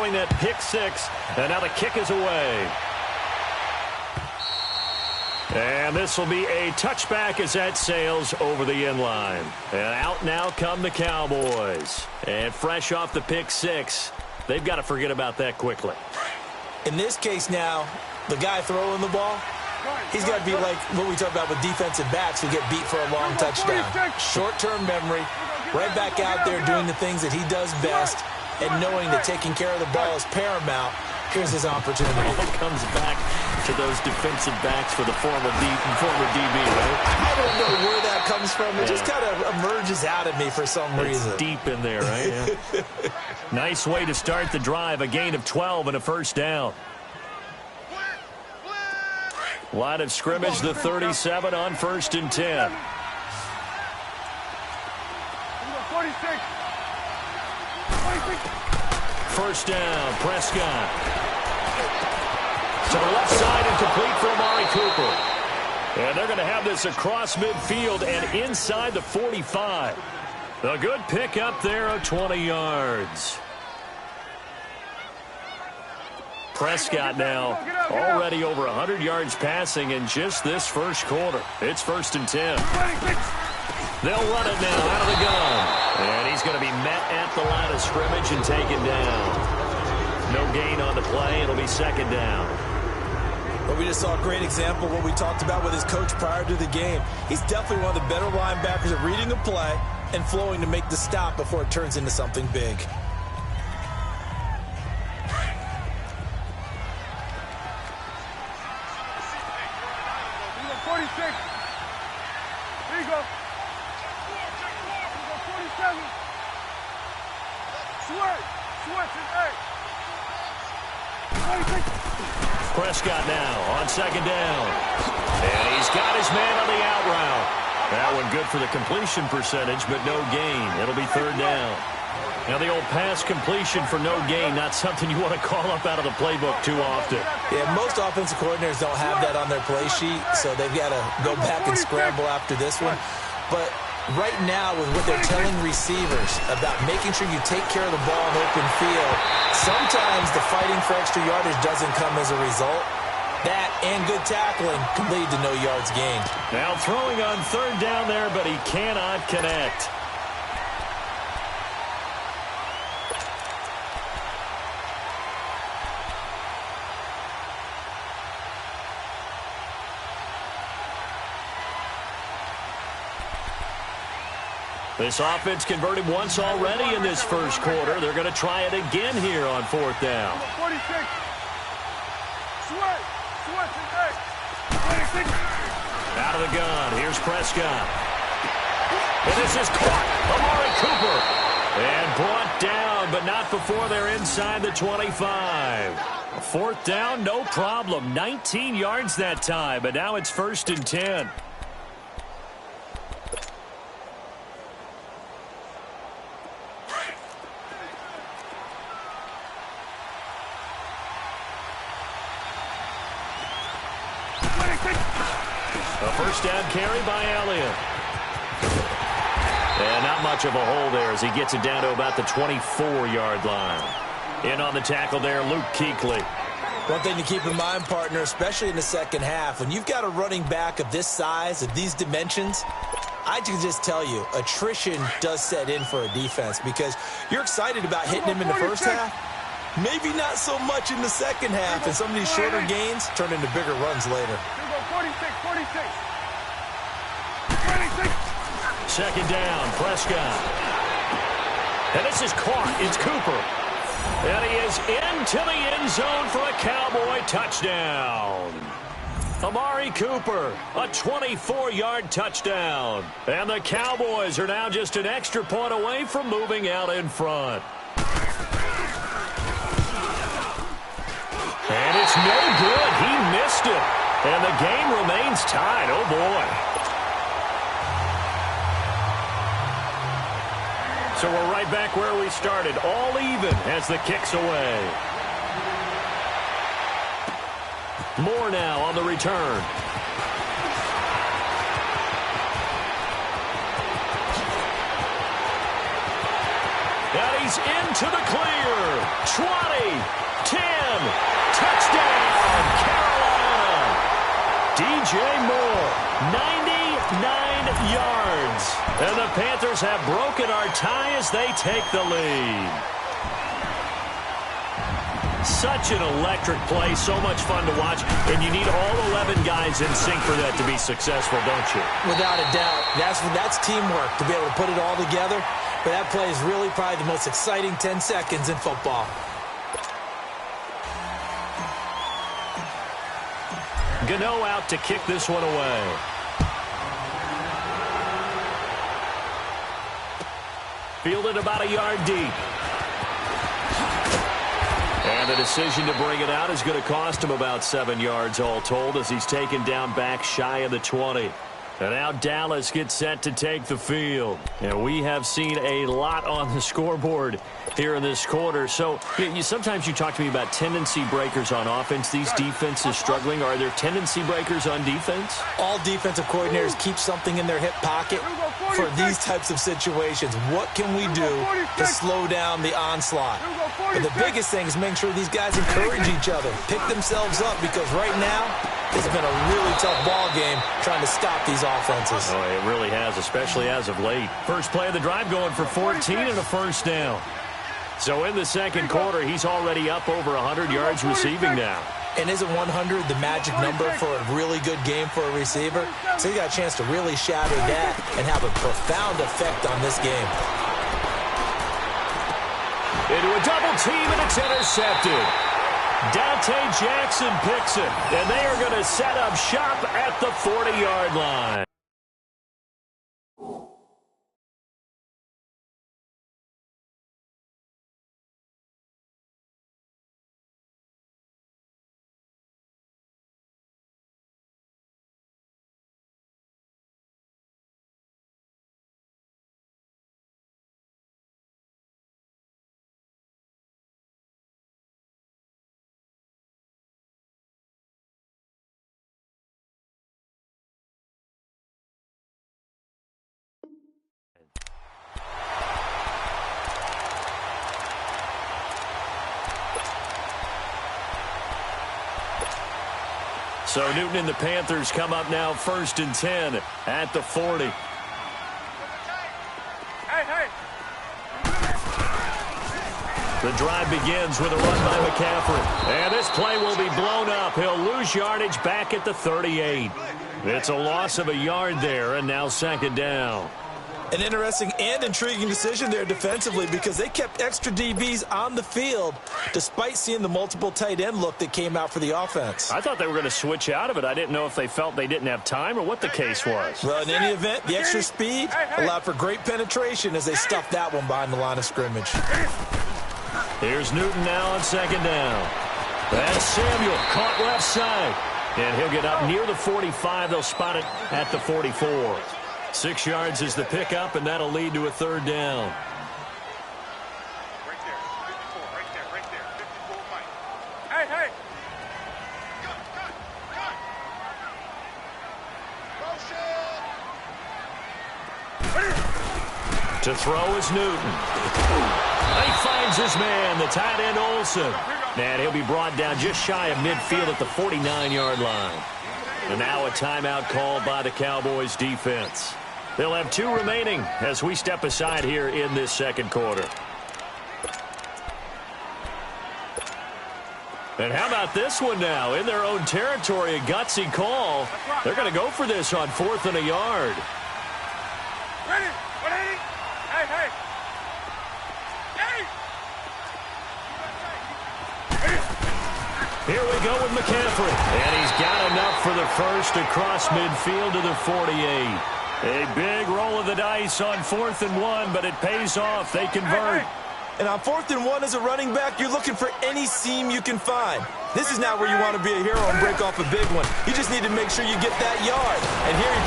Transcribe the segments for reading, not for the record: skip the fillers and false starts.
throwing that pick six. And now the kick is away. And this will be a touchback as that sails over the end line. And out now come the Cowboys. And fresh off the pick six, they've got to forget about that quickly. In this case now, the guy throwing the ball, he's got to be like what we talk about with defensive backs who get beat for a long touchdown. Short-term memory, right back out there doing the things that he does best, and knowing that taking care of the ball is paramount. Here's his opportunity. It comes back to those defensive backs for the former DB, right? I don't know where that comes from. It just kind of emerges out of me for some reason. It's deep in there, right? Yeah. Nice way to start the drive. A gain of 12 and a first down. Line of scrimmage, the 37 on 1st and 10. 46. First down, Prescott. To the left side and complete for Amari Cooper. And they're going to have this across midfield and inside the 45. A good pick up there of 20 yards. Prescott now already over 100 yards passing in just this first quarter. It's 1st and 10. They'll run it now out of the gun. And he's going to be met at the line of scrimmage and taken down. No gain on the play. It'll be 2nd down. Well, we just saw a great example of what we talked about with his coach prior to the game. He's definitely one of the better linebackers at reading a play and flowing to make the stop before it turns into something big. Prescott now on 2nd down. And he's got his man on the out route. That one good for the completion percentage, but no gain. It'll be 3rd down. Now the old pass completion for no gain, not something you want to call up out of the playbook too often. Yeah, most offensive coordinators don't have that on their play sheet, so they've got to go back and scramble after this one. But right now, with what they're telling receivers about making sure you take care of the ball in open field, sometimes the fighting for extra yardage doesn't come as a result. That and good tackling can lead to no yards gained. Now throwing on 3rd down there, but he cannot connect. This offense converted once already in this first quarter. They're going to try it again here on 4th down. 46. Switch. Out of the gun. Here's Prescott. And this is caught. Amari Cooper. And brought down, but not before they're inside the 25. 4th down, no problem. 19 yards that time, but now it's 1st and 10. A first down carry by Elliott. And not much of a hole there as he gets it down to about the 24-yard line. In on the tackle there, Luke Kuechly. One thing to keep in mind, partner, especially in the second half, when you've got a running back of this size, of these dimensions, I can just tell you, attrition does set in for a defense because you're excited about hitting him in the first half. Maybe not so much in the second half, and some of these shorter gains turn into bigger runs later. 46. 2nd down, Prescott. And this is caught. It's Cooper. And he is into the end zone for a Cowboy touchdown. Amari Cooper, a 24-yard touchdown. And the Cowboys are now just an extra point away from moving out in front. And it's no good. He missed it. And the game remains tied. Oh, boy. So we're right back where we started, all even as the kick's away. Moore now on the return. And he's into the clear. 20, DJ Moore, 99 yards. And the Panthers have broken our tie as they take the lead. Such an electric play, so much fun to watch, and you need all 11 guys in sync for that to be successful, don't you? Without a doubt. That's teamwork, to be able to put it all together. But that play is really probably the most exciting 10 seconds in football. Gano out to kick this one away. Fielded about a yard deep. And the decision to bring it out is going to cost him about 7 yards all told as he's taken down back shy of the 20. And now Dallas gets set to take the field. And we have seen a lot on the scoreboard here in this quarter. So sometimes you talk to me about tendency breakers on offense. These defenses struggling. Are there tendency breakers on defense? All defensive coordinators keep something in their hip pocket for these types of situations. What can we do to slow down the onslaught? But the biggest thing is making sure these guys encourage each other, pick themselves up, because right now it's been a really tough ball game trying to stop these offenses. Oh, it really has, especially as of late. First play of the drive going for 14 and a first down. So in the second quarter, he's already up over 100 yards receiving now. And isn't 100 the magic number for a really good game for a receiver? So he got a chance to really shatter that and have a profound effect on this game. Into a double team, and it's intercepted. Dante Jackson picks it, and they are going to set up shop at the 40-yard line. So Newton and the Panthers come up now 1st and 10 at the 40. The drive begins with a run by McCaffrey. And this play will be blown up. He'll lose yardage back at the 38. It's a loss of a yard there, and now 2nd down. An interesting and intriguing decision there defensively, because they kept extra DBs on the field despite seeing the multiple tight end look that came out for the offense. I thought they were going to switch out of it. I didn't know if they felt they didn't have time or what the case was. Well, in any event, the extra speed allowed for great penetration as they stuffed that one behind the line of scrimmage. Here's Newton now on 2nd down. That's Samuel caught left side. And he'll get up near the 45. They'll spot it at the 44. 6 yards is the pickup, and that'll lead to a 3rd down. Right there, 54, Mike. Hey! To throw is Newton. He finds his man, the tight end Olsen. And he'll be brought down just shy of midfield at the 49-yard line. And now a timeout called by the Cowboys defense. They'll have 2 remaining as we step aside here in this second quarter. And how about this one now? In their own territory, a gutsy call. They're going to go for this on 4th and a yard. Ready? Hey! Here we go with McCaffrey. And he's got enough for the first across midfield to the 48. A big roll of the dice on 4th and 1, but it pays off. They convert. And on 4th and 1 as a running back, you're looking for any seam you can find. This is not where you want to be a hero and break off a big one. You just need to make sure you get that yard. And here and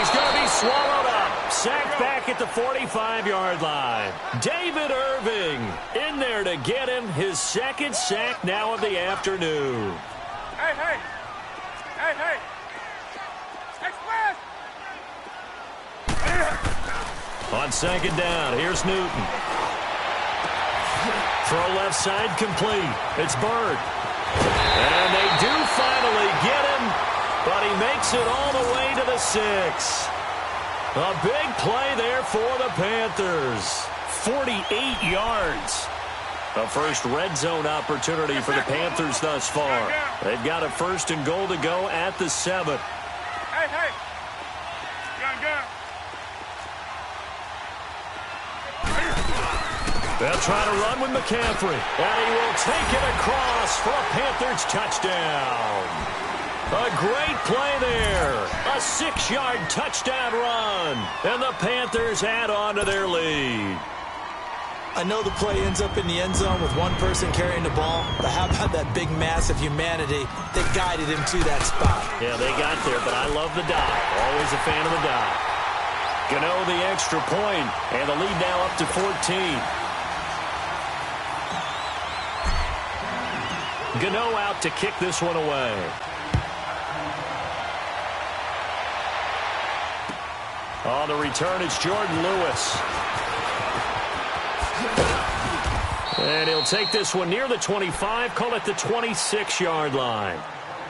he's going to be swallowed up. Sacked back at the 45-yard line. David Irving in there to get him his 2nd sack now of the afternoon. Hey! Express! On 2nd down, here's Newton. Throw left side complete. It's Bird. And they do finally get him. but he makes it all the way to the 6. A big play there for the Panthers. 48 yards. A first red zone opportunity for the Panthers thus far. They've got a 1st and goal to go at the 7. Hey, hey. Gun. They'll try to run with McCaffrey. And he will take it across for a Panthers touchdown. A great play there. A 6-yard touchdown run. And the Panthers add on to their lead. I know the play ends up in the end zone with one person carrying the ball, but how about that big mass of humanity that guided him to that spot? Yeah, they got there, but I love the dive. Always a fan of the dive. Gano the extra point, and the lead now up to 14. Gano out to kick this one away. On the return, it's Jordan Lewis. And he'll take this one near the 25, call it the 26-yard line.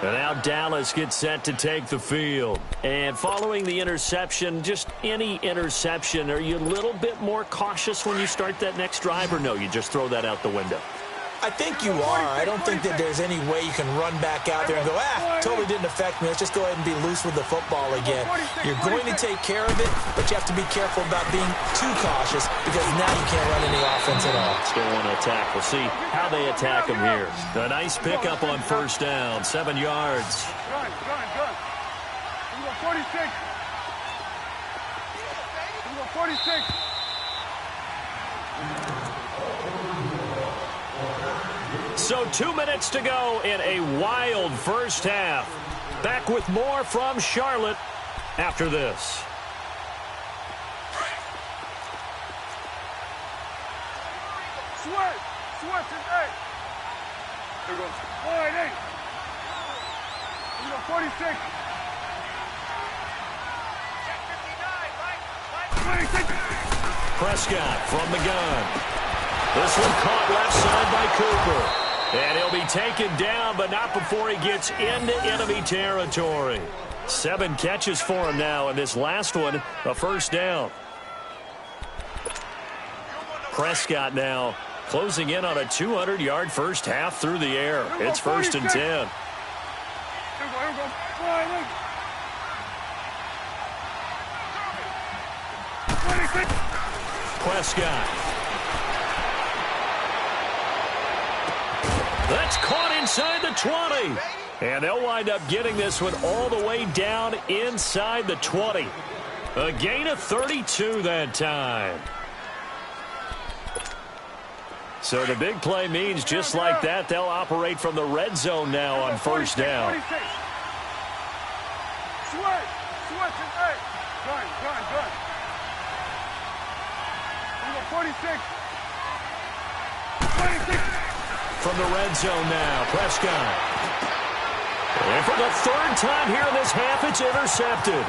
And now Dallas gets set to take the field. And following the interception, just any interception, are you a little bit more cautious when you start that next drive, or no, you just throw that out the window? I think you are. I don't think that there's any way you can run back out there and go, totally didn't affect me. Let's just go ahead and be loose with the football again. You're going to take care of it, but you have to be careful about being too cautious because now you can't run any offense at all. Still want to attack. We'll see how they attack him here. A nice pickup on 1st down, 7 yards. Gun. We got 46. We got 46. So 2 minutes to go in a wild first half. Back with more from Charlotte after this. Sweat is 8. There goes. All right, 8. We got 46. 26. Prescott from the gun. This one caught left side by Cooper. And he'll be taken down, but not before he gets into enemy territory. 7 catches for him now, and this last one, a 1st down. Prescott now closing in on a 200-yard first half through the air. It's 1st and 10. Here we go. Prescott. That's caught inside the 20. And they'll wind up getting this one all the way down inside the 20. A gain of 32 that time. So the big play means just like that, they'll operate from the red zone now on 1st down. 46. Sweat is 8. Gun. We got 46. 26. From the red zone now, Prescott. And for the 3rd time here in this half, it's intercepted.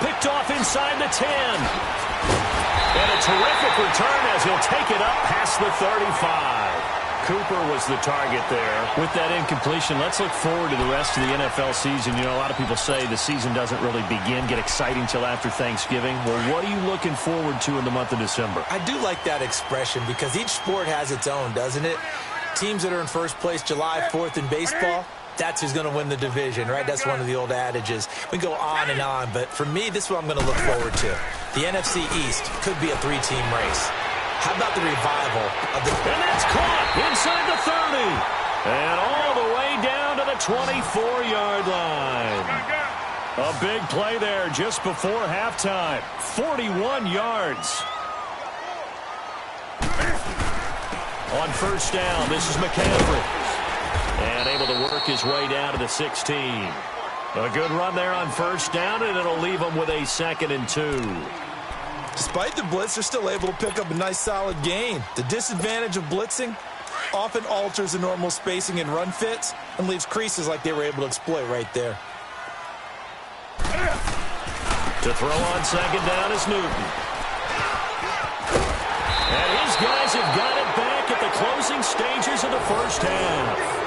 Picked off inside the 10. And a terrific return as he'll take it up past the 35. Cooper was the target there. With that incompletion, let's look forward to the rest of the NFL season. You know, a lot of people say the season doesn't really get exciting till after Thanksgiving. Well, what are you looking forward to in the month of December? I do like that expression because each sport has its own, doesn't it? Teams that are in first place July 4th in baseball, that's who's going to win the division, right? That's one of the old adages. We go on and on, but for me, this is what I'm going to look forward to. The NFC East could be a 3-team race. How about the revival of the... And that's caught inside the 30. And all the way down to the 24-yard line. A big play there just before halftime. 41 yards. On 1st down, this is McCaffrey. And able to work his way down to the 16. A good run there on 1st down, and it'll leave him with a 2nd and 2. Despite the blitz, they're still able to pick up a nice solid gain. The disadvantage of blitzing often alters the normal spacing and run fits and leaves creases like they were able to exploit right there. To throw on 2nd down is Newton. And his guys have got it back at the closing stages of the first half.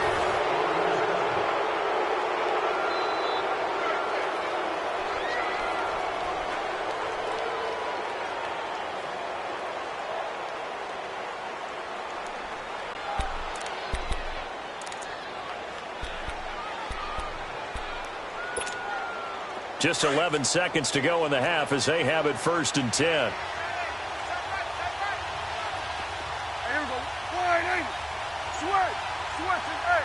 Just 11 seconds to go in the half as they have it 1st and 10. Hey, here we go. Wide angle. Switch. Switch and eight.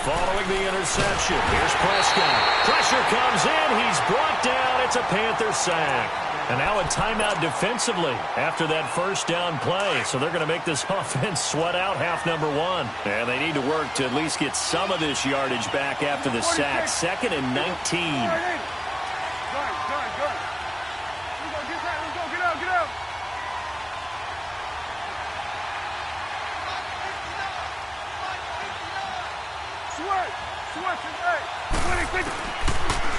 Following the interception, here's Prescott. Pressure comes in. He's brought down. It's a Panther sack. And now a timeout defensively after that first down play. So they're going to make this offense sweat out half number 1. And they need to work to at least get some of this yardage back after the sack. 2nd and 19. Gun. Let's go. Get out. Switch and eight. 26.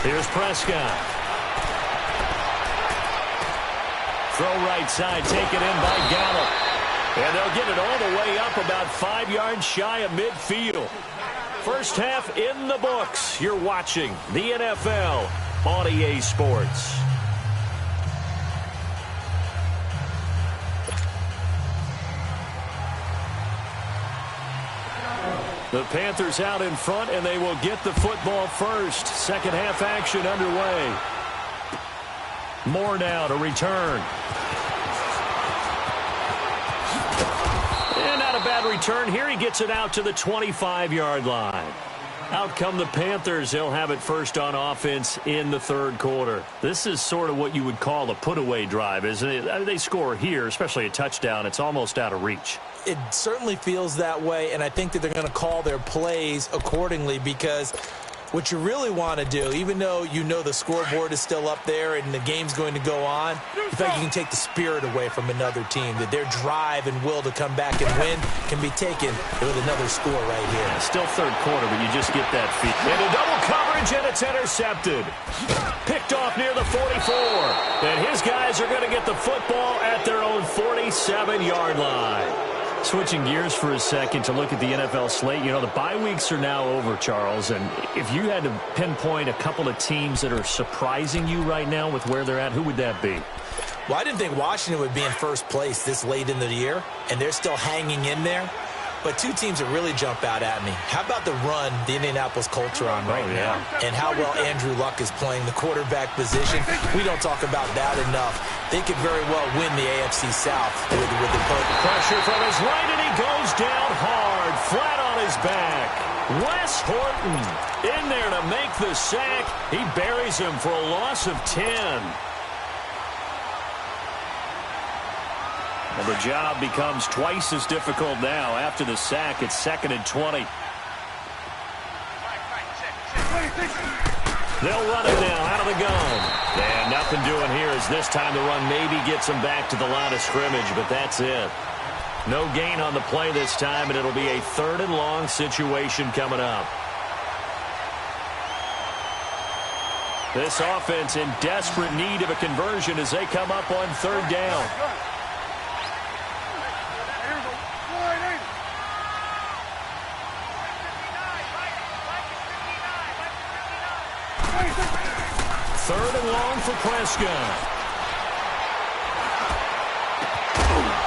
Here's Prescott. Throw right side, taken in by Gallup. And they'll get it all the way up about 5 yards shy of midfield. First half in the books. You're watching the NFL on EA Sports. The Panthers out in front, and they will get the football first. Second half action underway. Moore now to return. And not a bad return here. He gets it out to the 25-yard line. Out come the Panthers. They'll have it first on offense in the 3rd quarter. This is sort of what you would call a put-away drive, isn't it? I mean, they score here, especially a touchdown. It's almost out of reach. It certainly feels that way, and I think that they're going to call their plays accordingly because what you really want to do, even though you know the scoreboard is still up there and the game's going to go on, I think you can take the spirit away from another team, that their drive and will to come back and win can be taken with another score right here. Yeah, still 3rd quarter, but you just get that feed. Into double coverage, and it's intercepted. Picked off near the 44. And his guys are going to get the football at their own 47-yard line. Switching gears for a second to look at the NFL slate. You know, the bye weeks are now over, Charles. And if you had to pinpoint a couple of teams that are surprising you right now with where they're at, who would that be? Well, I didn't think Washington would be in first place this late in the year, and they're still hanging in there. But 2 teams that really jump out at me. How about the run the Indianapolis Colts are on right now? And how well Andrew Luck is playing the quarterback position. We don't talk about that enough. They could very well win the AFC South with the pressure from his right, and he goes down hard, flat on his back. Wes Horton in there to make the sack. He buries him for a loss of 10. Well, the job becomes twice as difficult now. After the sack, it's 2nd and 20. They'll run it now out of the gun. And nothing doing here as this time the run maybe gets them back to the line of scrimmage, but that's it. No gain on the play this time, and it'll be a 3rd and long situation coming up. This offense in desperate need of a conversion as they come up on 3rd down. Third and long for Prescott.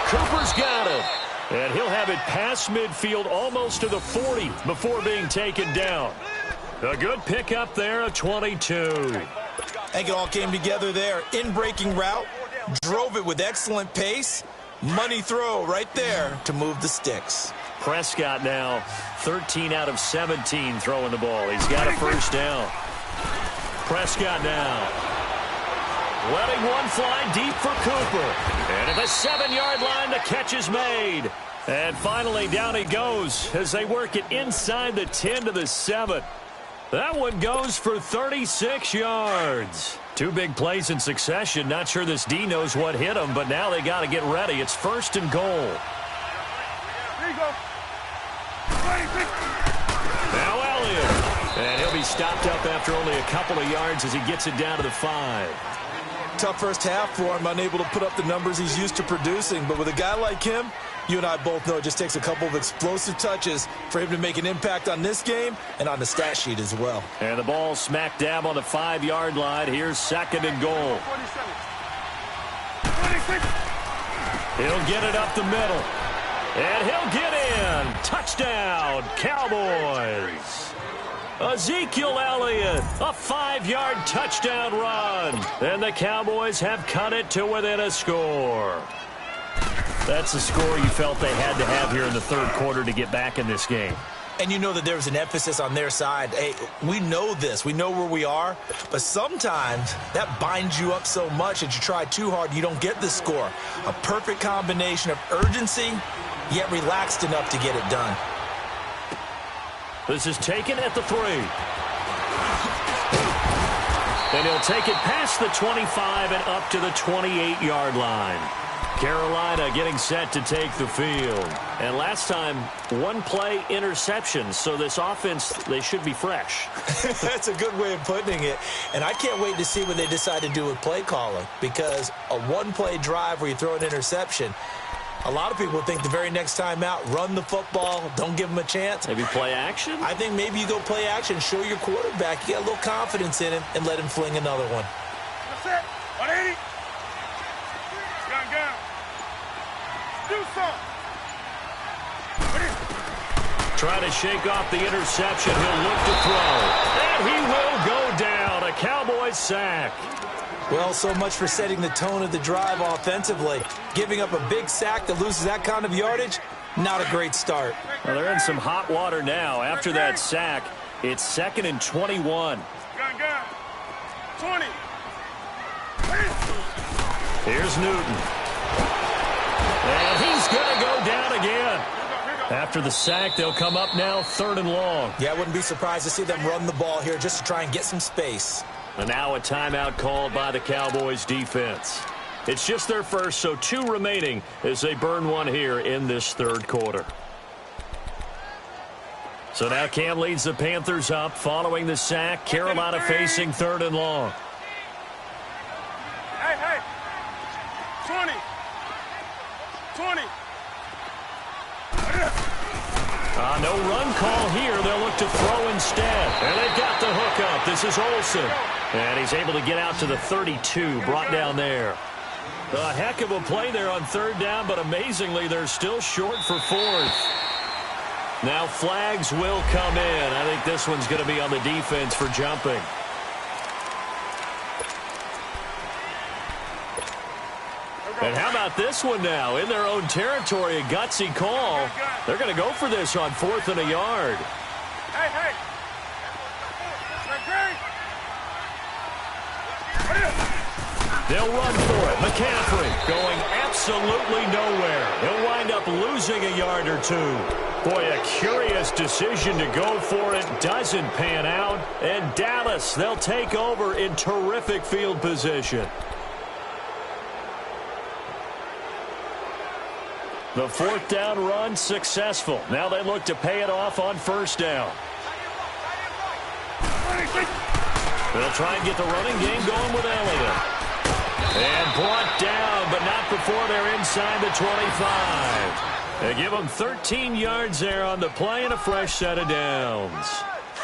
Cooper's got it. And he'll have it past midfield almost to the 40 before being taken down. A good pickup there of 22. I think it all came together there. In-breaking route, drove it with excellent pace. Money throw right there to move the sticks. Prescott now 13 out of 17 throwing the ball. He's got a first down. Prescott now letting one fly deep for Cooper. And at the 7-yard line, the catch is made. And finally, down he goes as they work it inside the 10 to the 7. That one goes for 36 yards. 2 big plays in succession. Not sure this D knows what hit him, but now they got to get ready. It's 1st and goal. There you go. Now Elliott. And he'll be stopped up after only a couple of yards as he gets it down to the 5. Tough first half for him, unable to put up the numbers he's used to producing. But with a guy like him, you and I both know it just takes a couple of explosive touches for him to make an impact on this game and on the stat sheet as well. And the ball smack dab on the 5-yard line. Here's 2nd and goal. 26. He'll get it up the middle. And he'll get in. Touchdown, Cowboys. Ezekiel Elliott, a 5-yard touchdown run. And the Cowboys have cut it to within a score. That's the score you felt they had to have here in the third quarter to get back in this game. And you know that there was an emphasis on their side. Hey, we know this. We know where we are. But sometimes that binds you up so much that you try too hard, you don't get the score. A perfect combination of urgency, yet relaxed enough to get it done. This is taken at the 3. And he'll take it past the 25 and up to the 28-yard line. Carolina getting set to take the field. And last time, one play interception. So this offense, they should be fresh. That's a good way of putting it. And I can't wait to see what they decide to do with play calling. Because a one-play drive where you throw an interception, a lot of people think the very next time out, run the football, don't give them a chance. Maybe play action? I think maybe you go play action, show your quarterback, you got a little confidence in him, and let him fling another one. That's it. 180. Gun. Do something. Trying to shake off the interception. He'll look to throw. And he will go down. A Cowboys sack. Well, so much for setting the tone of the drive offensively. Giving up a big sack that loses that kind of yardage, not a great start. Well, they're in some hot water now. After that sack, it's 2nd and 21. Gun. 20. Here's Newton. And he's going to go down again. After the sack, they'll come up now 3rd and long. Yeah, I wouldn't be surprised to see them run the ball here just to try and get some space. And now a timeout called by the Cowboys defense. It's just their first, so 2 remaining as they burn one here in this third quarter. So now Cam leads the Panthers up following the sack. Carolina facing 3rd and long. Hey. 20. No run call here. They'll look to throw instead. And they've got the hook up. This is Olsen. And he's able to get out to the 32, brought down there. A heck of a play there on 3rd down, but amazingly, they're still short for 4th. Now flags will come in. I think this one's going to be on the defense for jumping. And how about this one now? In their own territory, a gutsy call. They're going to go for this on 4th and a yard. Hey. They'll run for it. McCaffrey going absolutely nowhere. He'll wind up losing a yard or 2. Boy, a curious decision to go for it. Doesn't pan out. And Dallas, they'll take over in terrific field position. The 4th down run successful. Now they look to pay it off on 1st down. They'll try and get the running game going with Elliott. And brought down, but not before they're inside the 25. They give them 13 yards there on the play and a fresh set of downs.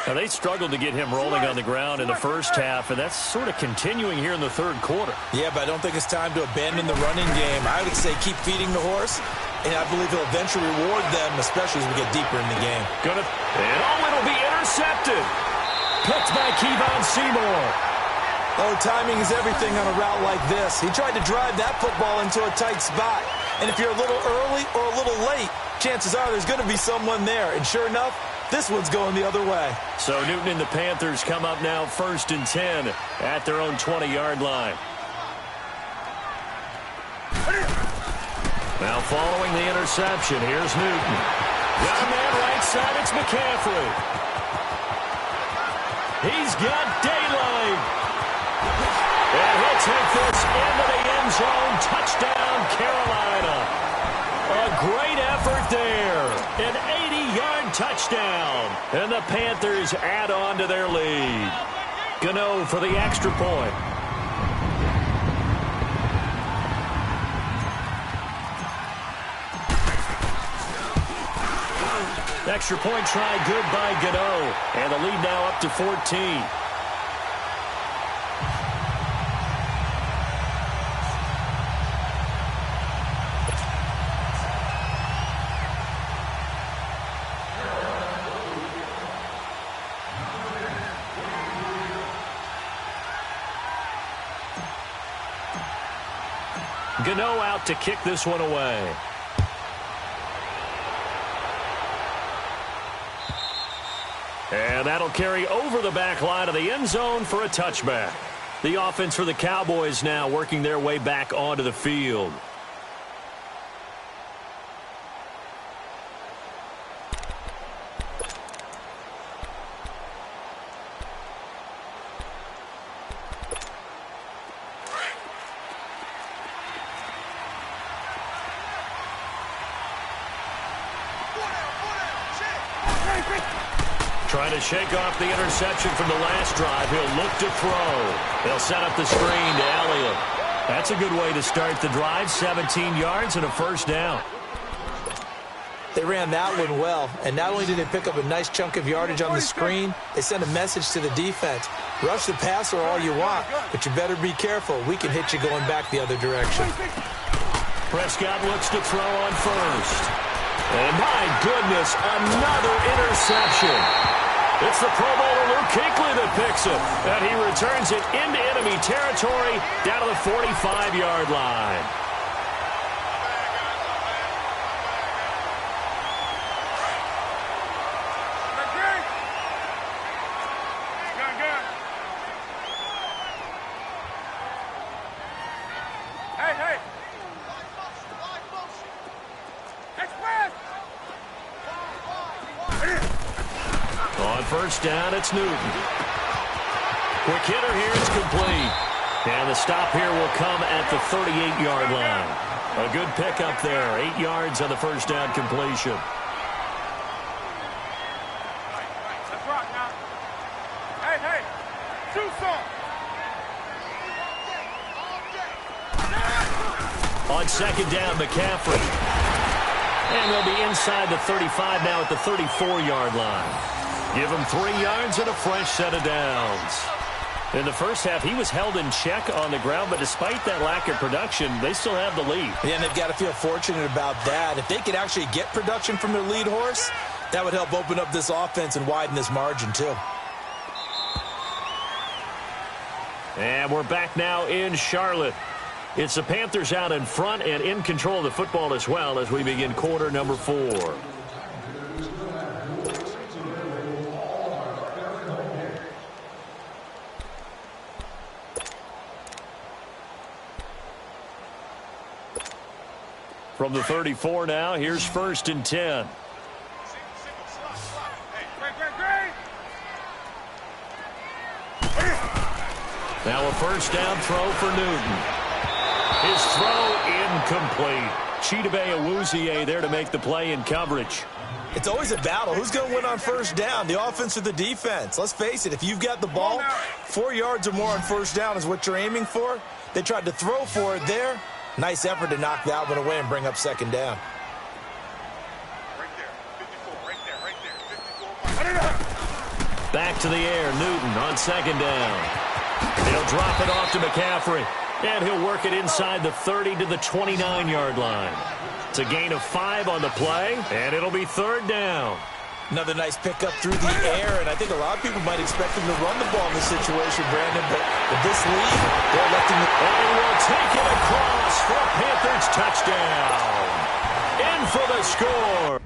Now, they struggled to get him rolling on the ground in the first half, and that's sort of continuing here in the third quarter. Yeah, but I don't think it's time to abandon the running game. I would say keep feeding the horse, and I believe he'll eventually reward them, especially as we get deeper in the game. It'll be intercepted. Picked by Kevon Seymour. Oh, timing is everything on a route like this. He tried to drive that football into a tight spot. And if you're a little early or a little late, chances are there's going to be someone there. And sure enough, this one's going the other way. So Newton and the Panthers come up now 1st and 10 at their own 20-yard line. Now following the interception, here's Newton. Got a man right side, it's McCaffrey. He's got daylight. And he'll take this into the end zone. Touchdown, Carolina. A great effort there. An 80-yard touchdown. And the Panthers add on to their lead. Gano for the extra point. Extra point try good by Gano. And the lead now up to 14. Gano out to kick this one away. And that'll carry over the back line of the end zone for a touchback. The offense for the Cowboys now working their way back onto the field. Trying to shake off the interception from the last drive. He'll look to throw. They'll set up the screen to Elliott. That's a good way to start the drive. 17 yards and a first down. They ran that one well, and not only did they pick up a nice chunk of yardage on the screen, they sent a message to the defense. Rush the passer all you want, but you better be careful. We can hit you going back the other direction. Prescott looks to throw on first. And my goodness, another interception. It's the Pro Bowler Luke Kuechly that picks it. And he returns it into enemy territory down to the 45-yard line. First down, it's Newton. Quick hitter here, it's complete. And the stop here will come at the 38-yard line. A good pickup there, 8 yards on the first down completion. Let's rock now. Hey, shoot some. On second down, McCaffrey. And they'll be inside the 35 now at the 34-yard line. Give him 3 yards and a fresh set of downs. In the first half, he was held in check on the ground, but despite that lack of production, they still have the lead. Yeah, and they've got to feel fortunate about that. If they could actually get production from their lead horse, that would help open up this offense and widen this margin, too. And we're back now in Charlotte. It's the Panthers out in front and in control of the football as well as we begin quarter number 4. From the 34 now, here's first and 10. Now a first down throw for Newton. His throw incomplete. Chidobe Awuzie there to make the play in coverage. It's always a battle. Who's going to win on first down, the offense or the defense? Let's face it, if you've got the ball, 4 yards or more on first down is what you're aiming for. They tried to throw for it there. Nice effort to knock that one away and bring up second down. Right there, 54. Back to the air, Newton on second down. He'll drop it off to McCaffrey, and he'll work it inside the 30 to the 29-yard line. It's a gain of 5 on the play, and it'll be third down. Another nice pickup through the air, and I think a lot of people might expect him to run the ball in this situation, Brandon, but with this lead, they're electing to... And we'll take it across for a Panthers touchdown. In for the score.